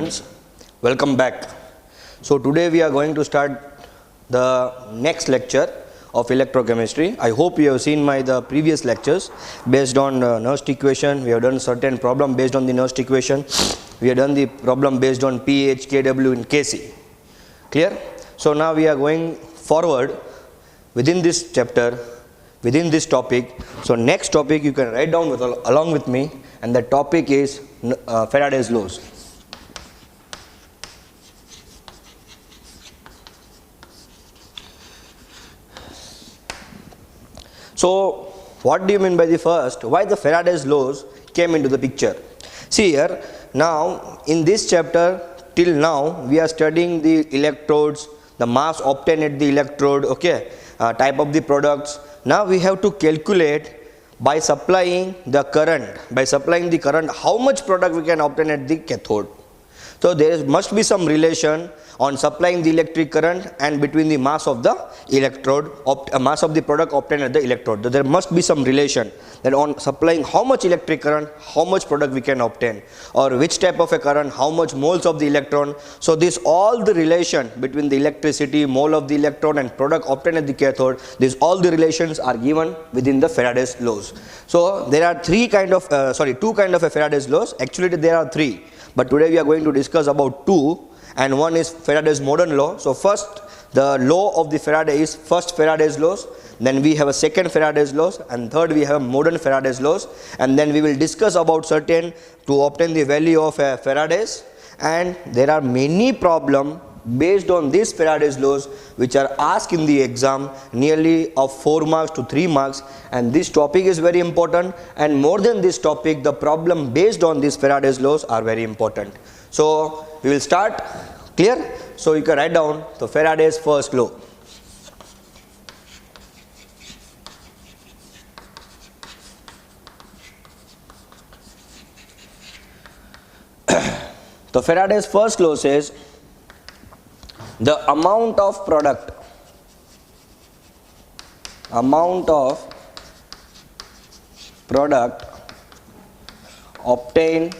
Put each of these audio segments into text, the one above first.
students, welcome back. So today we are going to start the next lecture of electrochemistry. I hope you have seen the previous lectures based on Nernst equation. We have done certain problem based on the Nernst equation. We have done the problem based on pH, Kw and Kc. Clear? So now we are going forward within this chapter, within this topic. So next topic you can write down along with me, and the topic is Faraday's laws. So what do you mean by the first? Why the Faraday's laws came into the picture? See here, now in this chapter till now we are studying the electrodes, the mass obtained at the electrode, okay, type of the products. Now we have to calculate by supplying the current, how much product we can obtain at the cathode. So there must be some relation on supplying the electric current and between the mass of the electrode, mass of the product obtained at the electrode. So there must be some relation that on supplying how much electric current, how much product we can obtain, or which type of a current, how much moles of the electron. So this all the relation between the electricity, mole of the electron and product obtained at the cathode, these all the relations are given within the Faraday's laws. So there are two kind of a Faraday's laws. Actually there are three, but today we are going to discuss about two, and one is Faraday's modern law. So first, the law of the Faraday is first Faraday's laws, then we have a second Faraday's laws, and third we have modern Faraday's laws, and then we will discuss about certain to obtain the value of Faraday's. And there are many problems based on these Faraday's laws which are asked in the exam, nearly of 4 marks to 3 marks, and this topic is very important, and more than this topic, the problem based on these Faraday's laws are very important. So we will start. Clear? So you can write down the Faraday's first law. The Faraday's first law says the amount of product obtained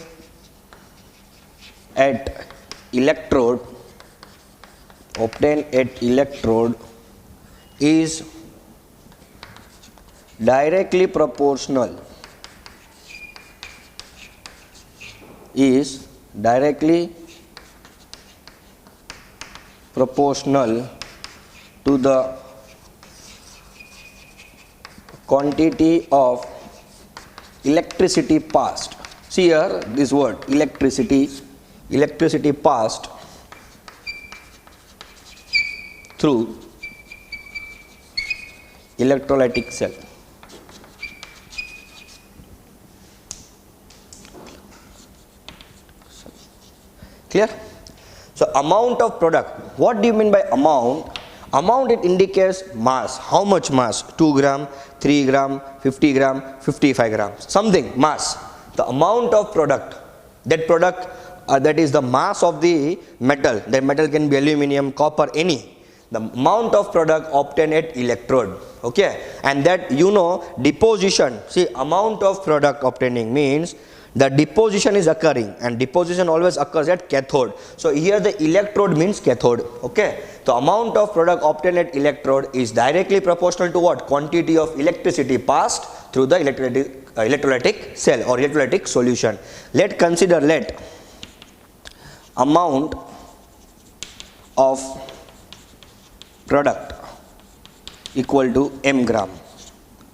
at electrode is directly proportional to the quantity of electricity passed. See here this word electricity passed through electrolytic cell. Clear? So amount of product, what do you mean by amount? Amount, it indicates mass. How much mass? 2 gram, 3 gram, 50 gram, 55 grams, something mass. The amount of product, that product that is the mass of the metal. That metal can be aluminum, copper, any. The amount of product obtained at electrode, okay, and that deposition. See, amount of product obtaining means the deposition is occurring, and deposition always occurs at cathode. So here the electrode means cathode, okay. The amount of product obtained at electrode is directly proportional to what? Quantity of electricity passed through the electrolytic cell or electrolytic solution. Let amount of product equal to m gram.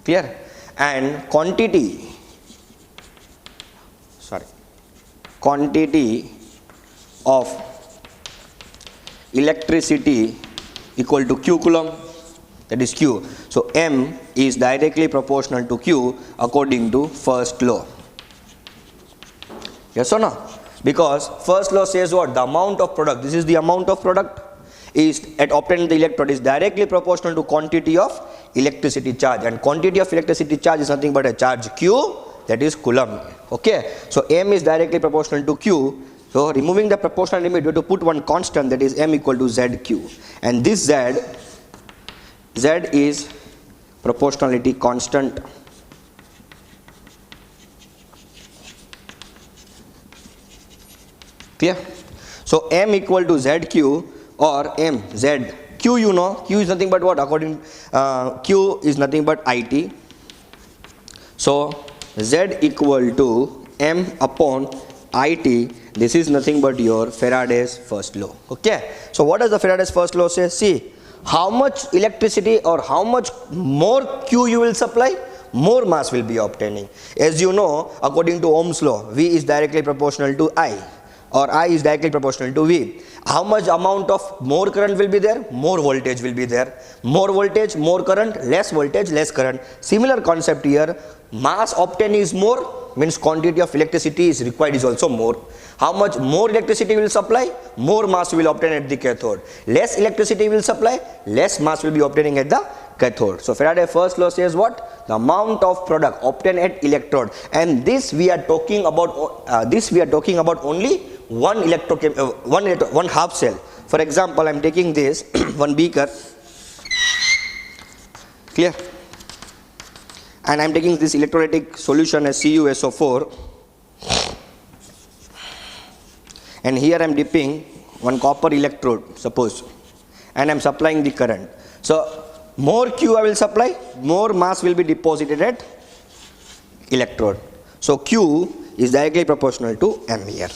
Clear? And quantity of electricity equal to q coulomb, that is q. So m is directly proportional to q according to first law. Yes or no? Because first law says what? The amount of product, this is the amount of product, is at obtained the electrode is directly proportional to quantity of electricity charge, and quantity of electricity charge is nothing but a charge q, that is coulomb, okay. So m is directly proportional to q. So removing the proportional limit, we have to put one constant, that is m equal to zq, and this z is proportionality constant. Clear? So M equal to ZQ or M Z. Q, you know, Q is nothing but what? According Q is nothing but IT. So Z equal to M upon IT. This is nothing but your Faraday's first law. Okay. So what does the Faraday's first law say? See, how much electricity or how much more Q you will supply, more mass will be obtaining. As you know, according to Ohm's law, V is directly proportional to I, or I is directly proportional to V. How much amount of more current will be there? More voltage will be there. More voltage, more current, less voltage, less current. Similar concept here. Mass obtained is more, means quantity of electricity is required is also more. How much more electricity will supply, more mass will obtain at the cathode. Less electricity will supply, less mass will be obtaining at the cathode. So Faraday's first law says what? The amount of product obtained at electrode, and this we are talking about only one half cell. For example, I am taking this one beaker, clear, and I am taking this electrolytic solution as CuSO4, and here I am dipping one copper electrode, suppose, and I am supplying the current. So more Q I will supply, more mass will be deposited at electrode. So Q is directly proportional to M here.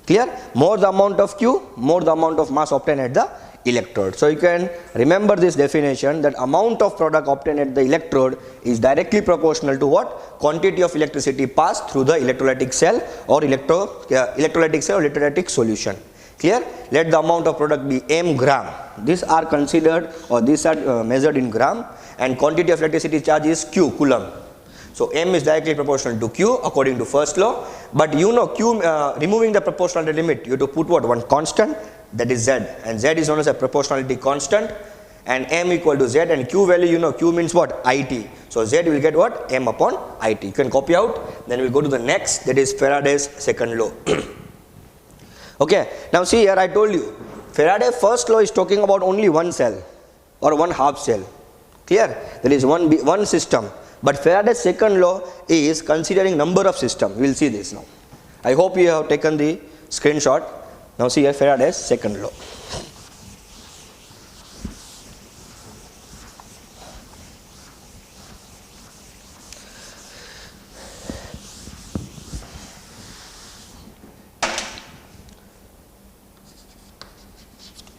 Clear? More the amount of Q, more the amount of mass obtained at the electrode. So you can remember this definition, that amount of product obtained at the electrode is directly proportional to what? Quantity of electricity passed through the electrolytic cell or electrolytic solution. Clear? Let the amount of product be m gram. These are considered, or these are measured in gram, and quantity of electricity charge is Q, coulomb. So M is directly proportional to Q according to first law. But you know, Q, removing the proportionality limit, you have to put what? One constant, that is Z, and Z is known as a proportionality constant, and M equal to Z, and Q value, you know, Q means what? IT. So Z will get what? M upon IT. You can copy out. Then we will go to the next, that is Faraday's second law. Okay, now see here, I told you, Faraday's first law is talking about only one cell or one half cell. Clear? There is one system. But Faraday's second law is considering number of systems. We will see this now. I hope you have taken the screenshot. Now see here, Faraday's second law.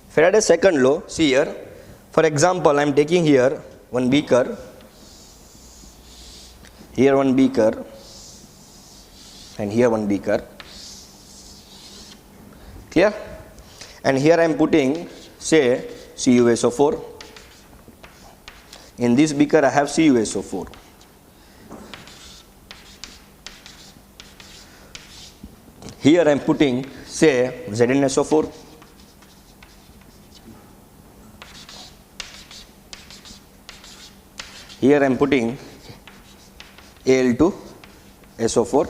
Faraday's second law, see here, for example, I am taking here one beaker, here one beaker, and here one beaker, clear? And here I am putting, say, CuSO4. In this beaker I have CuSO4. Here I am putting, say, ZnSO4. Here I am putting Al2SO4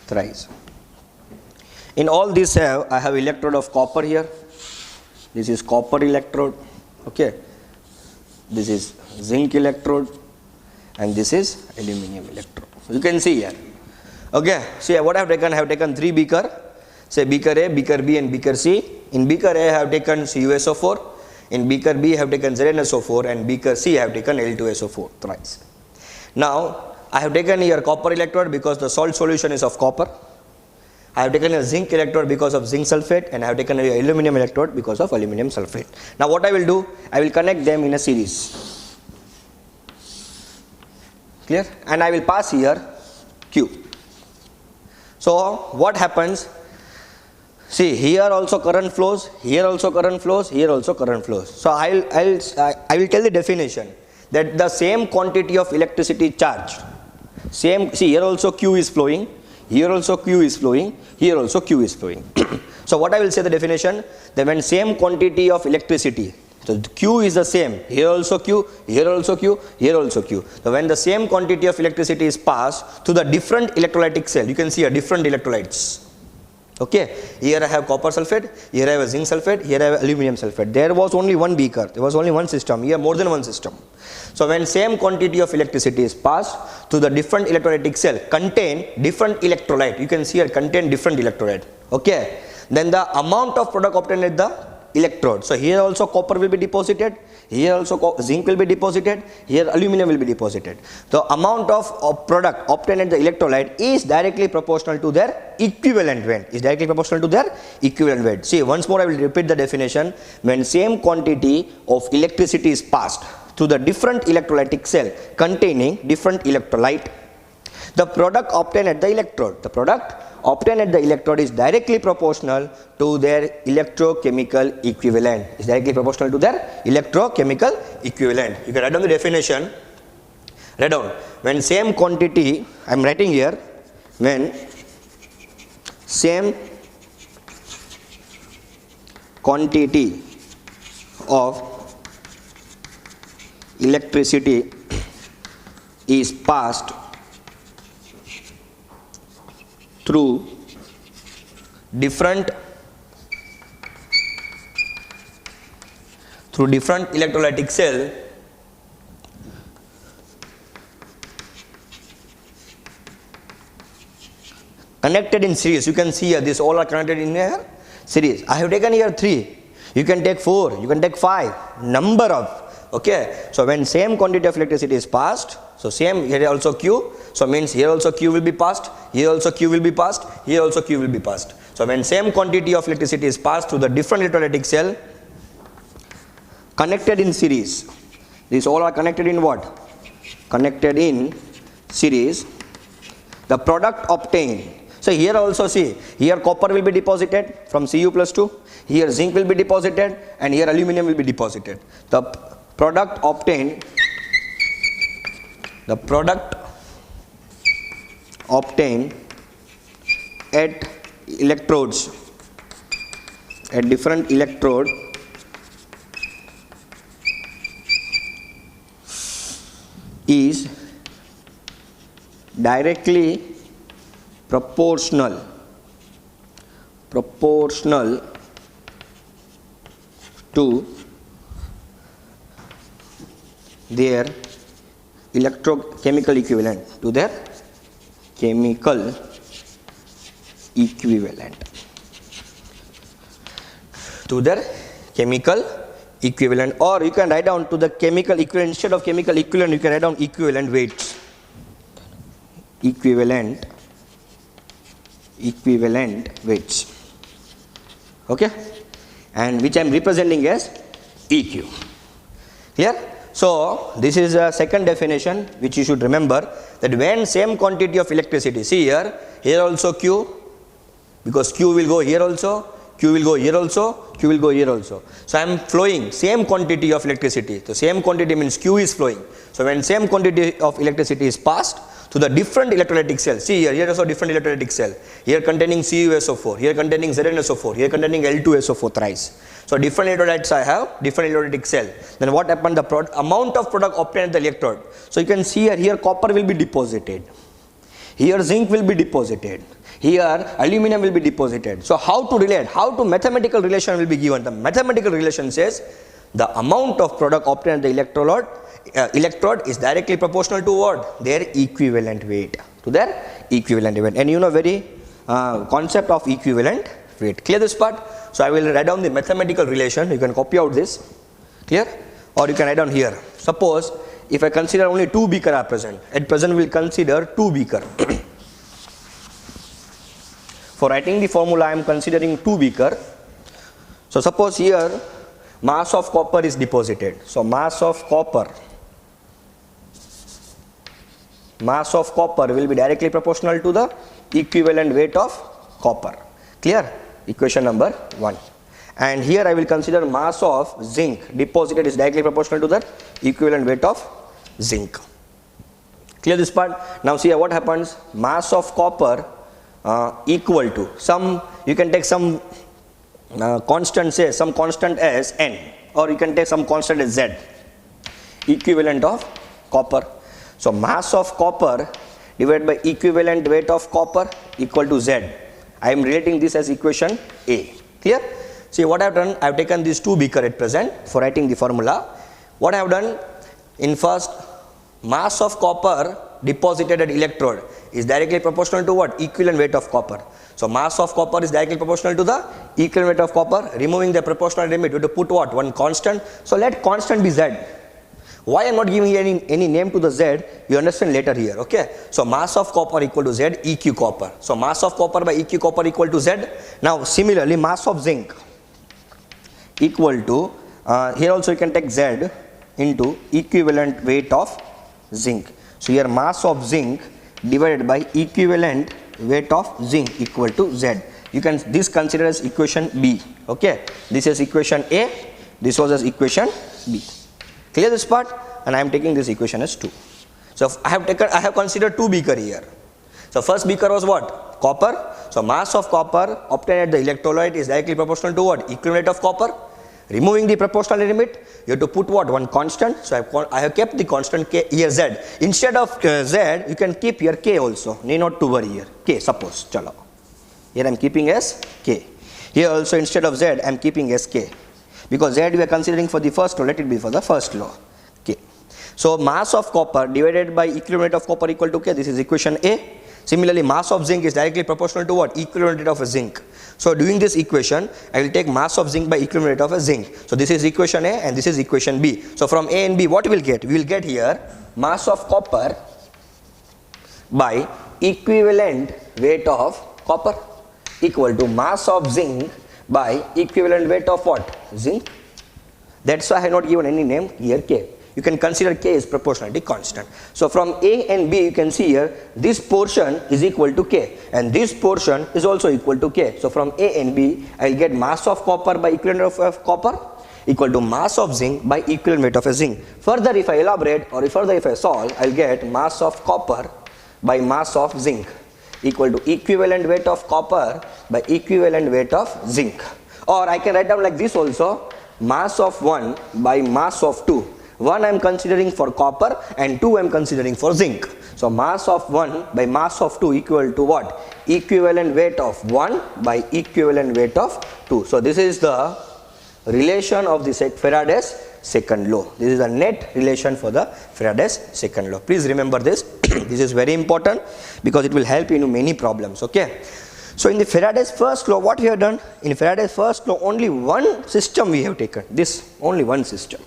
thrice. In all this I have electrode of copper here. This is copper electrode. Okay. This is zinc electrode, and this is aluminum electrode. You can see here. Okay. See what I have taken? I have taken three beaker. Say beaker A, beaker B, and beaker C. In beaker A I have taken CuSO4. In beaker B I have taken ZnSO4, and beaker C I have taken Al2SO4 thrice. Now I have taken here copper electrode because the salt solution is of copper. I have taken a zinc electrode because of zinc sulfate, and I have taken a aluminum electrode because of aluminum sulfate. Now what I will do, I will connect them in a series. Clear? And I will pass here Q. So what happens? See, here also current flows, here also current flows, here also current flows. So I will tell the definition, that the same quantity of electricity charged, same, see here also Q is flowing, here also Q is flowing, here also Q is flowing. So what I will say the definition, that when same quantity of electricity, so Q is the same, here also Q, here also Q, here also Q. So when the same quantity of electricity is passed to the different electrolytic cell, you can see a different electrolytes. Okay, here I have copper sulfate, here I have a zinc sulfate, here I have aluminum sulfate. There was only one beaker, there was only one system, here more than one system. So when same quantity of electricity is passed to the different electrolytic cell, contain different electrolyte. You can see here contain different electrolyte. Okay, then the amount of product obtained at the electrode. So here also copper will be deposited, here also zinc will be deposited, here aluminum will be deposited. The amount of product obtained at the electrolyte is directly proportional to their equivalent weight. See, once more I will repeat the definition. When same quantity of electricity is passed through the different electrolytic cell containing different electrolyte, the product obtained at the electrode is directly proportional to their electrochemical equivalent. You can write down the definition. Write down, when same quantity, I am writing here, when same quantity of electricity is passed through different electrolytic cell, connected in series. You can see here, these all are connected in here series. I have taken here 3. You can take 4, you can take 5, number of. Okay, so when same quantity of electricity is passed, so same here also Q, so means here also Q will be passed, here also Q will be passed, here also Q will be passed. So when same quantity of electricity is passed through the different electrolytic cell connected in series, these all are connected in what? Connected in series, the product obtained. So here also see, here copper will be deposited from Cu plus 2, here zinc will be deposited, and here aluminum will be deposited. The product obtained at electrodes, at different electrode, is directly proportional to their electrochemical equivalent, or you can write down to the chemical equivalent. Instead of chemical equivalent, you can write down equivalent weights, okay, and which I am representing as EQ. Clear? So this is a second definition which you should remember, that when same quantity of electricity, see here also Q, because Q will go here also, Q will go here also, Q will go here also. So I am flowing same quantity of electricity. So same quantity means Q is flowing. So when same quantity of electricity is passed to the different electrolytic cell, see here also different electrolytic cell, here containing CuSO4, here containing ZnSO4, here containing L2SO4 thrice. So different electrolytes I have, different electrolytic cell. Then what happened? The amount of product obtained at the electrode. So you can see here copper will be deposited, here zinc will be deposited, here aluminum will be deposited. So how to relate? How to mathematical relation will be given? The mathematical relation says the amount of product obtained at the electrode is directly proportional to what? Their equivalent weight. And you know very concept of equivalent weight. Clear this part? So I will write down the mathematical relation. You can copy out this. Clear? Or you can write down here. Suppose if I consider only 2 beaker are present. At present we will consider 2 beaker. For writing the formula I am considering 2 beaker. So suppose here mass of copper is deposited. So mass of copper will be directly proportional to the equivalent weight of copper. Clear? Equation number 1. And here I will consider mass of zinc deposited is directly proportional to the equivalent weight of zinc. Clear this part? Now see what happens. Mass of copper equal to some, you can take some constant, say some constant as N, or you can take some constant as Z, equivalent of copper. So mass of copper divided by equivalent weight of copper equal to Z. I am relating this as equation A. Clear? See what I have done, I have taken these 2 beaker at present for writing the formula. What I have done, in first, mass of copper deposited at electrode is directly proportional to what? Equivalent weight of copper. So mass of copper is directly proportional to the equivalent weight of copper. Removing the proportional limit, we have to put what? One constant. So let constant be Z. Why I am not giving any name to the Z, you understand later here, okay. So mass of copper equal to Z, EQ copper. So mass of copper by EQ copper equal to Z. Now similarly mass of zinc equal to, here also you can take Z into equivalent weight of zinc. So here mass of zinc divided by equivalent weight of zinc equal to Z. You can this consider as equation B, okay. This is equation A, this was as equation B. Clear this part? And I am taking this equation as 2. So I have considered 2 beaker here. So first beaker was what? Copper. So mass of copper obtained at the electrolyte is directly proportional to what? Equivalent of copper. Removing the proportional limit, you have to put what? One constant. So I have kept the constant K here Z. Instead of Z, you can keep here K also. Need not to worry here. K suppose. Chalo. Here I am keeping as K. Here also instead of Z, I am keeping as K. Because Z we are considering for the first law, let it be for the first law. K. So mass of copper divided by equivalent of copper equal to K. This is equation A. Similarly, mass of zinc is directly proportional to what? Equivalent of a zinc. So doing this equation, I will take mass of zinc by equivalent of a zinc. So this is equation A and this is equation B. So from A and B, what we will get? We will get here mass of copper by equivalent weight of copper equal to mass of zinc by equivalent weight of what? Zinc. That's why I have not given any name here K. You can consider K is proportionality constant. So from A and B you can see here this portion is equal to K and this portion is also equal to K. So from A and B I will get mass of copper by equivalent of copper equal to mass of zinc by equivalent weight of a zinc. Further if I elaborate or further if I solve, I will get mass of copper by mass of zinc equal to equivalent weight of copper by equivalent weight of zinc. Or I can write down like this also, mass of 1 by mass of 2. 1 I am considering for copper and 2 I am considering for zinc. So mass of 1 by mass of 2 equal to what? Equivalent weight of 1 by equivalent weight of 2. So this is the relation of the Faraday's second law. This is the net relation for the Faraday's second law. Please remember this. This is very important because it will help you in many problems, okay. So in the Faraday's first law, what we have done? In Faraday's first law, only one system we have taken. This, only one system.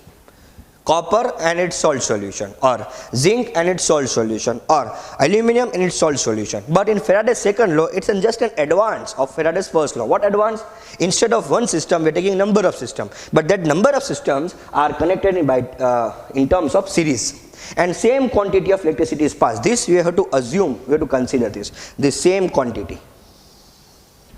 Copper and its salt solution, or zinc and its salt solution, or aluminum and its salt solution. But in Faraday's second law, it's just an advance of Faraday's first law. What advance? Instead of one system, we are taking number of systems. But that number of systems are connected in terms of series. And same quantity of electricity is passed. This we have to assume, we have to consider this. The same quantity.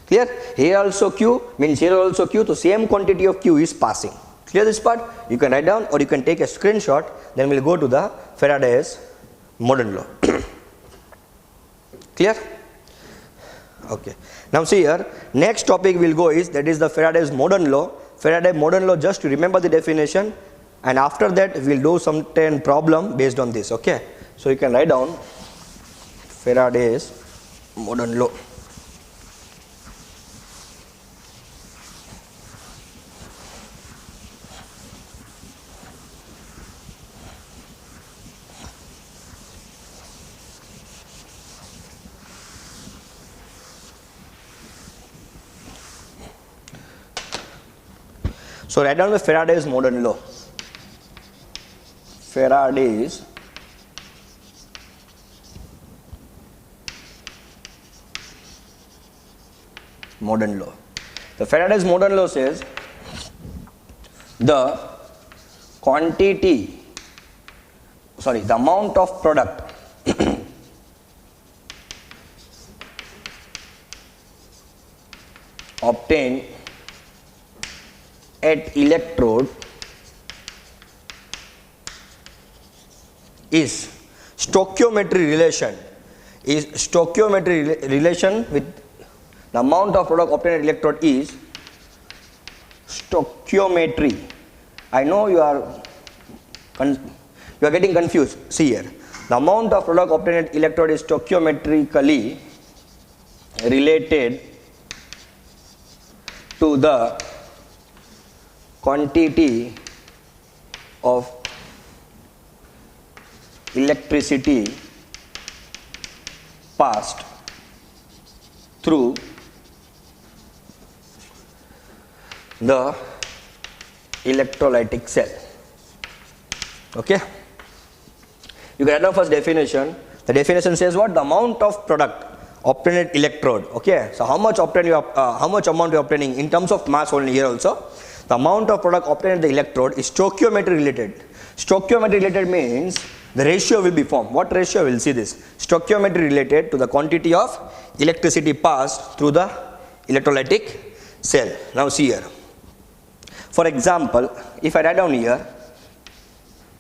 Clear? Here also Q means here also Q. So same quantity of Q is passing. Clear this part? You can write down or you can take a screenshot. Then we'll go to the Faraday's modern law. Clear? Okay. Now see here, next topic we'll go is, that is the Faraday's modern law. Faraday modern law, just to remember the definition, and after that we'll do some problem based on this, okay. So you can write down Faraday's modern law. So write down the Faraday's modern law. Faraday's modern law. The Faraday's modern law says the amount of product obtained at electrode is stoichiometry relation with the amount of product obtained at electrode is stoichiometry. I know you are getting confused. See here, the amount of product obtained at electrode is stoichiometrically related to the quantity of electricity passed through the electrolytic cell. Okay, you can write down first definition. The definition says what? The amount of product obtained at electrode. Okay, so how much amount you are obtaining in terms of mass only here also. The amount of product obtained at the electrode is stoichiometry related. Stoichiometry related means the ratio will be formed. What ratio? We will see this. Stoichiometry related to the quantity of electricity passed through the electrolytic cell. Now see here. For example, if I write down here,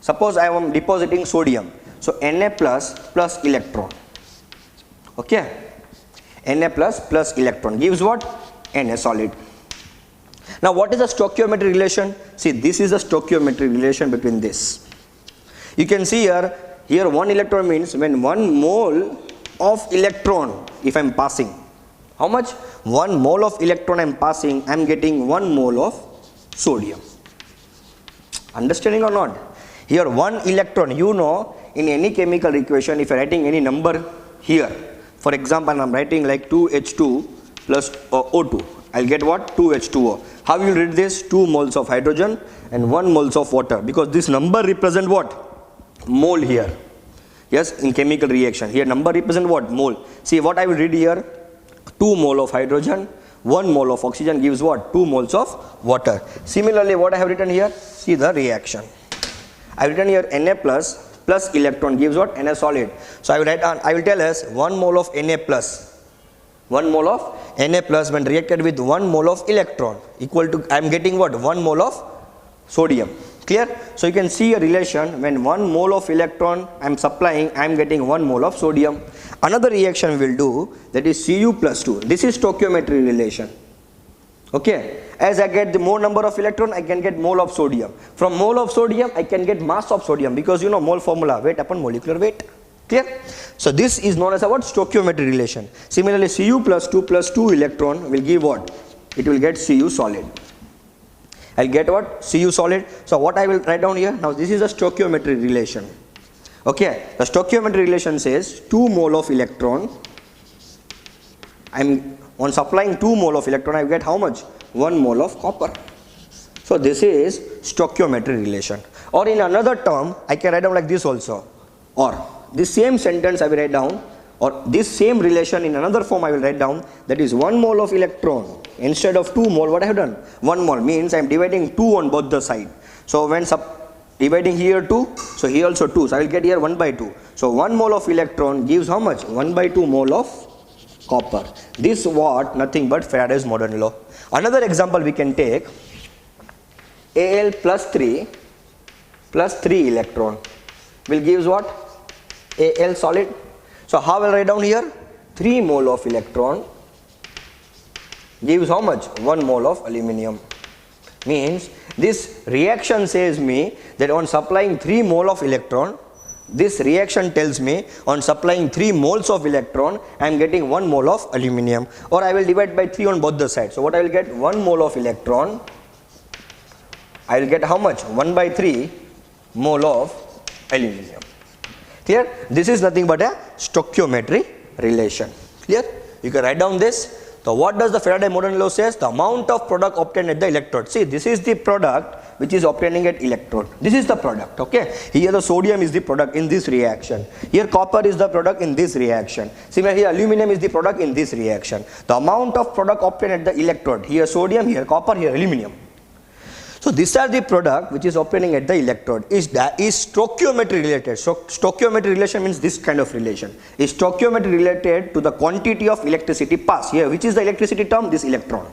suppose I am depositing sodium. So Na plus electron. Okay, Na plus electron gives what? Na solid. Now what is the stoichiometry relation? See, this is the stoichiometry relation between this. You can see here 1 electron means when 1 mole of electron, if I am passing, how much? 1 mole of electron I am passing, I am getting 1 mole of sodium. Understanding or not? Here 1 electron, you know, in any chemical equation, if I am writing any number here, for example, I am writing like 2H2 plus O2, I will get what? 2H2O. How you will read this? 2 moles of hydrogen and 1 moles of water, because this number represent what? Mole here. Yes, in chemical reaction. Here number represent what? Mole. See what I will read here? 2 mole of hydrogen, 1 mole of oxygen gives what? 2 moles of water. Similarly, what I have written here? See the reaction. I have written here Na plus electron gives what? Na solid. So I will write on, I will tell us 1 mole of Na plus. 1 mole of Na plus when reacted with 1 mole of electron equal to, I am getting what? 1 mole of sodium. Clear? So you can see a relation when 1 mole of electron I am supplying, I am getting 1 mole of sodium. Another reaction we will do, that is Cu plus 2. This is stoichiometry relation. Okay, as I get the more number of electron, I can get mole of sodium. From mole of sodium, I can get mass of sodium, because you know mole formula, weight upon molecular weight. Clear? So this is known as a what? Stoichiometry relation. Similarly, Cu plus 2 electron will give what? It will get Cu solid. I will get what? Cu solid. So what I will write down here? Now this is a stoichiometry relation. Okay, the stoichiometry relation says 2 mole of electron. I am on supplying 2 mole of electron, I will get how much? 1 mole of copper. So this is stoichiometry relation. Or in another term, I can write down like this also. Or this same sentence I will write down, or this same relation in another form I will write down, that is 1 mole of electron. Instead of 2 mole, what I have done? 1 mole means I am dividing 2 on both the side. So when dividing here 2, so here also 2. So I will get here 1 by 2. So 1 mole of electron gives how much? 1 by 2 mole of copper. This what? Nothing but Faraday's modern law. Another example we can take, Al plus 3 electron will gives what? Al solid. So how will I write down here? 3 mole of electron gives how much? 1 mole of aluminium. Means this reaction says me that on supplying 3 mole of electron, this reaction tells me on supplying 3 moles of electron, I am getting 1 mole of aluminium. Or I will divide by 3 on both the sides. So what I will get? 1 mole of electron, I will get how much? 1 by 3 mole of aluminium. Clear? This is nothing but a stoichiometry relation. Clear? You can write down this. So what does the Faraday modern law says? The amount of product obtained at the electrode. See, this is the product which is obtaining at electrode. This is the product. Okay. Here the sodium is the product in this reaction. Here copper is the product in this reaction. Similarly, here aluminum is the product in this reaction. The amount of product obtained at the electrode. Here sodium, here copper, here aluminum. So these are the product which is obtaining at the electrode. Is stoichiometry related. So stoichiometry relation means this kind of relation. Is stoichiometry related to the quantity of electricity passed. Here, which is the electricity term? This electron.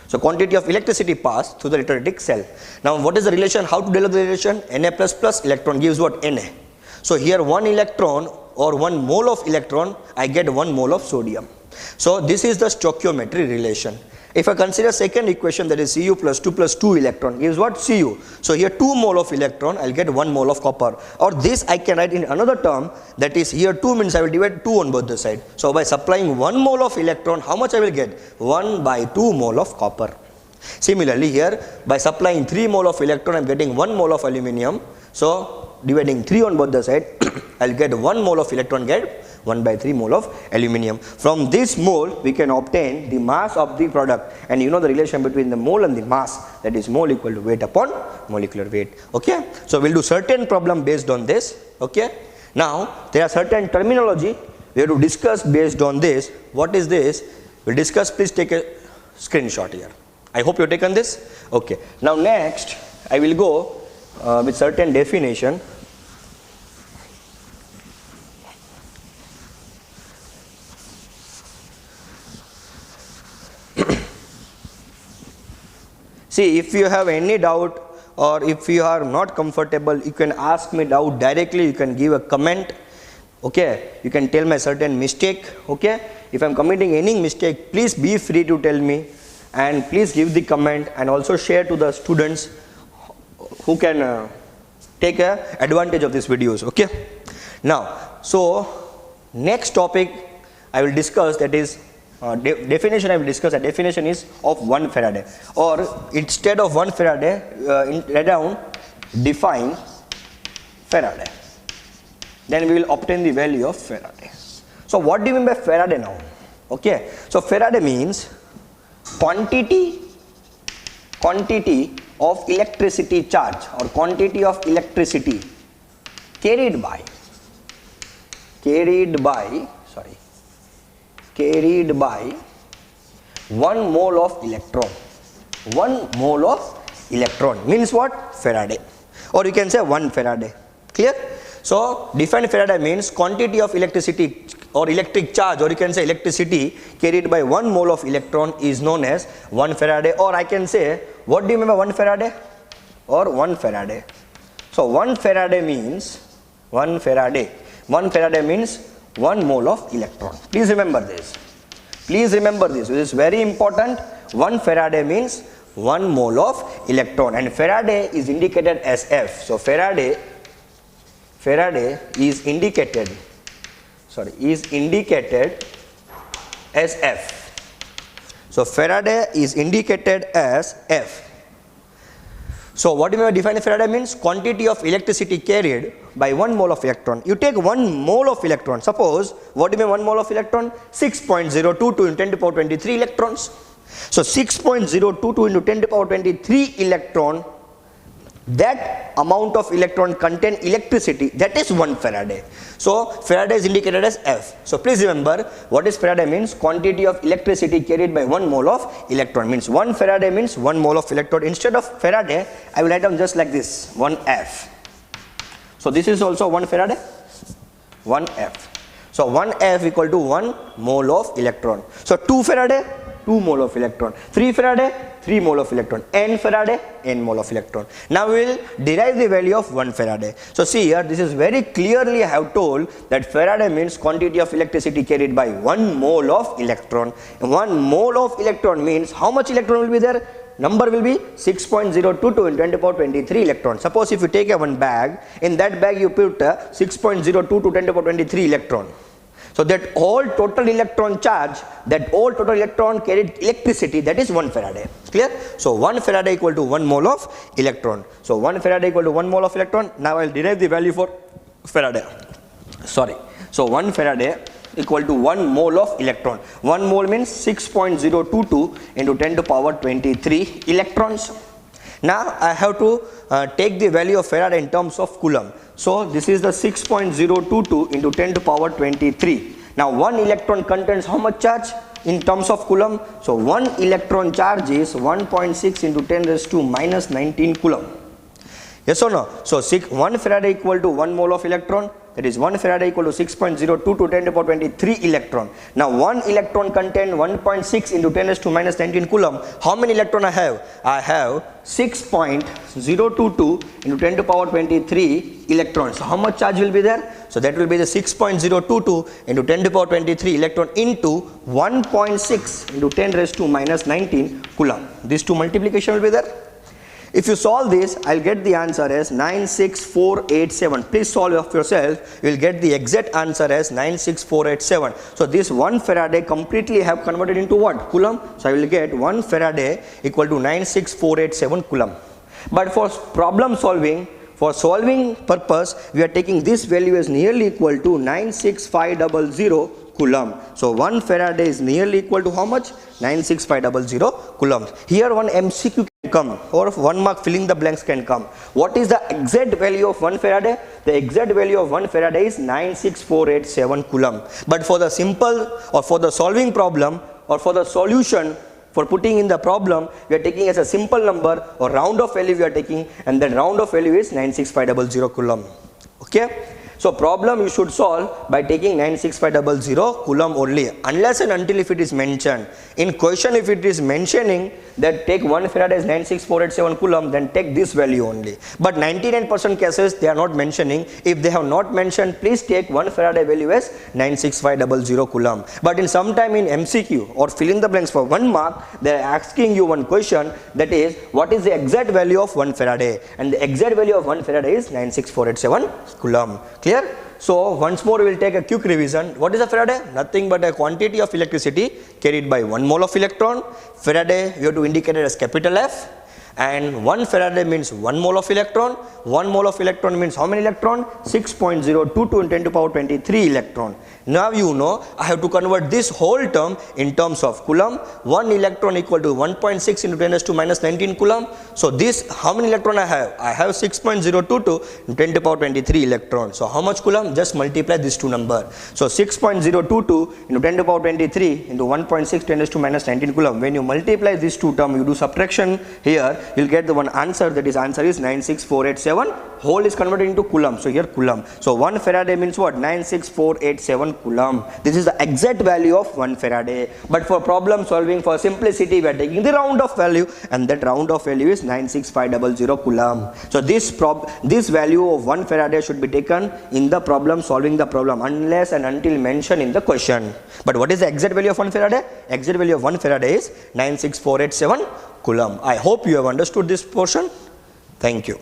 So quantity of electricity passed through the electrolytic cell. Now what is the relation? How to develop the relation? Na plus electron gives what? Na. So here 1 electron or 1 mole of electron, I get 1 mole of sodium. So this is the stoichiometry relation. If I consider second equation, that is Cu plus 2 electron gives what? Cu. So here 2 mole of electron, I will get 1 mole of copper. Or this I can write in another term, that is here 2 means I will divide 2 on both the side. So by supplying 1 mole of electron, how much I will get? 1 by 2 mole of copper. Similarly here, by supplying 3 mole of electron, I am getting 1 mole of aluminium. So dividing 3 on both the side, I will get 1 mole of electron, get 1 by 3 mole of aluminium. From this mole we can obtain the mass of the product, and you know the relation between the mole and the mass, that is mole equal to weight upon molecular weight. Okay, so we'll do certain problem based on this. Okay, now there are certain terminology we have to discuss based on this. What is this? We'll discuss. Please take a screenshot here. I hope you've taken this. Okay, now next I will go with certain definition. See, if you have any doubt or if you are not comfortable, you can ask me doubt directly, you can give a comment. Okay, you can tell my certain mistake. Okay, if I am committing any mistake, please be free to tell me, and please give the comment and also share to the students who can take advantage of these videos. Okay, now so next topic I will discuss, that is definition. I will discuss a definition is of 1 Faraday, or instead of 1 Faraday, write down define Faraday, then we will obtain the value of Faraday. So what do you mean by Faraday now? Okay, so Faraday means quantity of electricity charge, or quantity of electricity carried by 1 mole of electron. 1 mole of electron means what? Faraday, or you can say 1 Faraday. Clear? So define Faraday means quantity of electricity or electric charge, or you can say electricity carried by 1 mole of electron is known as 1 Faraday. Or I can say, what do you mean by 1 Faraday or 1 Faraday? So 1 Faraday means 1 Faraday means 1 mole of electron. Please remember this. This is very important. 1 Faraday means 1 mole of electron, and Faraday is indicated as F. So Faraday is indicated as F. So Faraday is indicated as F. So what do you mean by define Faraday means quantity of electricity carried by 1 mole of electron. You take 1 mole of electron. Suppose, what do you mean 1 mole of electron? 6.022 into 10 to power 23 electrons. So 6.022 into 10 to power 23 electron, that amount of electron contain electricity, that is 1 Faraday. So Faraday is indicated as F. So please remember, what is Faraday means? Quantity of electricity carried by 1 mole of electron, means 1 Faraday means 1 mole of electron. Instead of Faraday, I will write down just like this, 1F. So this is also 1 Faraday, 1F. So 1F equal to 1 mole of electron. So 2 Faraday, 2 mole of electron. 3 Faraday, 3 mole of electron. N Faraday, N mole of electron. Now we will derive the value of 1 Faraday. So see here, this is very clearly I have told that Faraday means quantity of electricity carried by 1 mole of electron. 1 mole of electron means how much electron will be there? Number will be 6.022 into 10 to power 23 electrons. Suppose if you take a 1 bag, in that bag you put 6.02 to 10 to power 23 electron. So that all total electron charge, that all total electron carried electricity, that is 1 Faraday. Clear? So 1 Faraday equal to 1 mole of electron. So 1 Faraday equal to 1 mole of electron. Now I will derive the value for Faraday. So 1 Faraday equal to 1 mole of electron. 1 mole means 6.022 into 10 to power 23 electrons. Now I have to take the value of Faraday in terms of coulomb. So this is the 6.022 into 10 to power 23. Now 1 electron contains how much charge in terms of coulomb? So 1 electron charge is 1.6 into 10 raised to minus 19 coulomb. Yes or no? So 1 Faraday equal to 1 mole of electron. That is 1 Faraday equal to 6.02 to 10 to the power 23 electron. Now 1 electron contain 1.6 into 10 raised to minus 19 coulomb. How many electron I have? I have 6.022 into 10 to the power 23 electrons. So how much charge will be there? So that will be the 6.022 into 10 to the power 23 electron into 1.6 into 10 raised to minus 19 coulomb. These two multiplication will be there. If you solve this, I'll get the answer as 96487. Please solve of yourself. You will get the exact answer as 96487. So this 1 Faraday completely have converted into what? Coulomb. So I will get 1 Faraday equal to 96487 coulomb. But for problem solving, for solving purpose, we are taking this value as nearly equal to 96500 coulomb. So 1 Faraday is nearly equal to how much? 96500 coulomb. Here one MCQ can come, or 1 mark filling the blanks can come. What is the exact value of 1 Faraday? The exact value of 1 Faraday is 96487 coulomb. But for the simple, or for the solving problem, or for the solution, for putting in the problem, we are taking as a simple number or round of value we are taking, and that round of value is 96500 coulomb. Okay. So problem you should solve by taking 96500 coulomb only, unless and until if it is mentioned. In question, if it is mentioning that take 1 Faraday as 96487 coulomb, then take this value only. But 99% cases they are not mentioning. If they have not mentioned, please take 1 Faraday value as 96500 coulomb. But in sometime in MCQ or fill in the blanks for 1 mark, they are asking you one question, that is, what is the exact value of 1 Faraday? And the exact value of 1 Faraday is 96487 coulomb. Clear? So once more we will take a quick revision. What is a Faraday? Nothing but a quantity of electricity carried by 1 mole of electron. Faraday we have to indicate it as capital F, and 1 Faraday means 1 mole of electron. 1 mole of electron means how many electron? 6.022 in 10 to power 23 electron. Now you know I have to convert this whole term in terms of coulomb. 1 electron equal to 1.6 into 10 to minus 19 coulomb. So this, how many electron I have? I have 6.022 in 10 to power 23 electron. So how much coulomb? Just multiply these two numbers. So 6.022 into 10 to power 23 into 1.6 10 to minus 19 coulomb. When you multiply these two terms, you do subtraction here, you will get the one answer, that is answer is 96487. Whole is converted into coulomb. So here coulomb. So 1 Faraday means what? 96487 coulomb. This is the exact value of 1 Faraday. But for problem solving, for simplicity, we are taking the round of value, and that round of value is 96500 coulomb. So this value of 1 Faraday should be taken in the problem, solving the problem, unless and until mentioned in the question. But what is the exact value of 1 Faraday? Exact value of 1 Faraday is 96487 coulomb. I hope you have understood this portion. Thank you.